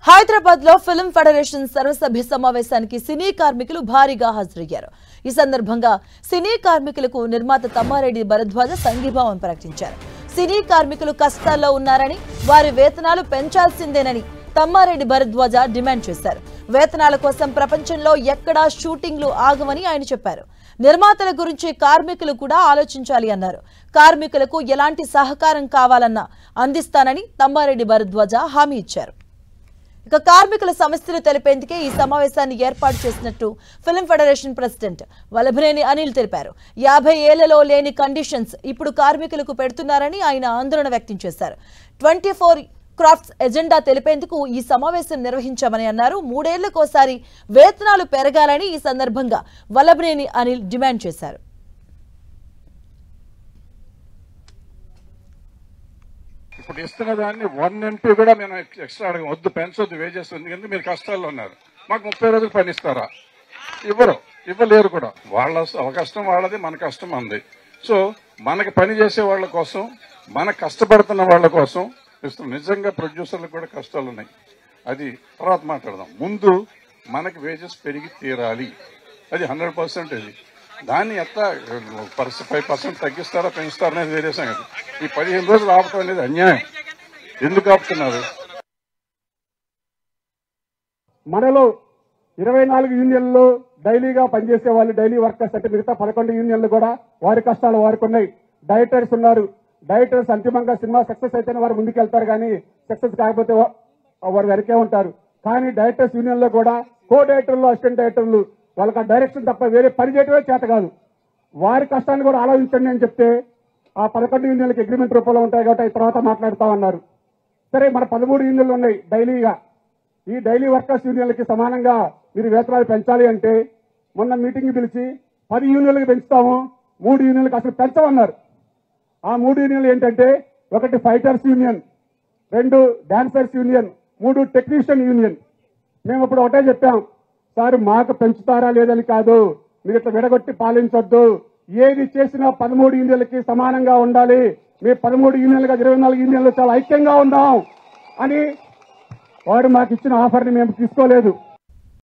హైదరాబాద్ లో film federation సర్వసభ్య సమావేశానికి సినీ కార్మికులు భారీగా హాజరయ్యారు. ఈ సందర్భంగా సినీ కార్మికులకు నిర్మాత తమ్మారెడ్డి భరద్వాజ సంఘీభావం ప్రకటించారు. సినీ కార్మికులు కష్టాల్లో ఉన్నారని, వారి వేతనాలు పెంచాల్సిందేనని తమ్మారెడ్డి భరద్వాజ డిమాండ్ చేశారు. వేతనాల కోసం ప్రపంచంలో ఎక్కడా షూటింగ్లు ఆగవని ఆయన చెప్పారు. నిర్మాతల గురించి కార్మికులు కూడా ఆలోచించాలి అన్నారు. కార్మికులకు ఎలాంటి సహకారం కావాలన్నా అందిస్తానని తమ్మారెడ్డి భరద్వాజ హామీ ఇచ్చారు. ఇక కార్మికుల సమస్యలు తెలిపేందుకే ఈ సమావేశాన్ని ఏర్పాటు చేసినట్టు film federation president Vallabhaneni Anil తెలిపారు. 50 ఏళ్లలో లేని కండిషన్స్ ఇప్పుడు కార్మికులకు పెడుతున్నారని ఆయన ఆందోళన వ్యక్తం చేశారు. 24 క్రాఫ్ట్స్ ఎజెండా తెలిపేందుకు ఈ సమావేశం నిర్వహించామని అన్నారు. 3 ఏళ్లకోసారి వేతనాలు పెరగాలని ఈ సందర్భంగా వల్లభనేని అనిల్ డిమాండ్ చేశారు. ఇప్పుడు ఇస్తున్న దాన్ని 1 MP కూడా మేము ఎక్స్ట్రా అడగం, వద్దు పెంచొద్దు వేజెస్, ఎందుకంటే మీరు కష్టాల్లో ఉన్నారు. మాకు 30 రోజులు పని ఇస్తారా? ఇవ్వలేరు కూడా. వాళ్ళ కష్టం వాళ్ళది, మన కష్టం మనది. సో మనకి పని చేసే వాళ్ళ కోసం, మన కష్టపడుతున్న వాళ్ళ కోసం ఇస్తున్నాం. నిజంగా ప్రొడ్యూసర్లకు కూడా కష్టాలు ఉన్నాయి, అది తర్వాత మాట్లాడదాం. ముందు మనకి వేజెస్ పెరిగి తీరాలి, అది 100%. ఇది దాన్ని ఎట్లా 5% తగ్గిస్తారా పెంచుతారా అనేది వేరే సంగతి. ఈ 15 రోజులు ఆపటం అనేది అన్యాయం. ఎందుకు ఆపుతున్నారు? మనలో 24 యూనియన్లు డైలీగా పనిచేసే వాళ్ళు, డైలీ వర్కర్స్ అంటే మిగతా 11 యూనియన్లు కూడా వారి కష్టాలు వారికి ఉన్నాయి. డైరెక్టర్స్ ఉన్నారు. డైరెక్టర్స్ అంతిమంగా సినిమా సక్సెస్ అయితేనే వారు ముందుకెళ్తారు, కానీ సక్సెస్ కాకపోతే వారు వెనకే ఉంటారు. కానీ డైరెక్టర్స్ యూనియన్ లో కూడా కో డైరెక్టర్లు, అసిస్టెంట్ డైరెక్టర్లు వాళ్ళకి ఆ డైరెక్షన్ తప్ప వేరే పని చేయటమే చేత కాదు. వారి కష్టాన్ని కూడా ఆలోచించండి అని చెప్తే ఆ 11 యూనియన్లకు అగ్రిమెంట్ రూపంలో ఉంటాయి కాబట్టి తర్వాత మాట్లాడుతామన్నారు. సరే, మన 13 యూనియన్లు ఉన్నాయి డైలీగా. ఈ డైలీ వర్కర్స్ యూనియన్లకి సమానంగా మీరు వేతనాలు పెంచాలి అంటే మొన్న మీటింగ్ పిలిచి 10 యూనియన్లకు పెంచుతాము, 3 యూనియన్లకు అసలు పెంచమన్నారు. ఆ 3 యూనియన్లు ఏంటంటే, 1 fighters union, 2 dancers union, 3 technician union. మేము ఇప్పుడు ఒకటే చెప్పాం, సార్ మాకు పెంచుతారా లేదని కాదు, మీరు ఇట్లా విడగొట్టి పాలించొద్దు. ఏది చేసినా 13 యూనియన్లకి సమానంగా ఉండాలి. మీ 13 యూనియన్లుగా 24 యూనియన్లు చాలా ఐక్యంగా ఉందాం అని వాడు మాకు ఇచ్చిన ఆఫర్ని మేము తీసుకోలేదు.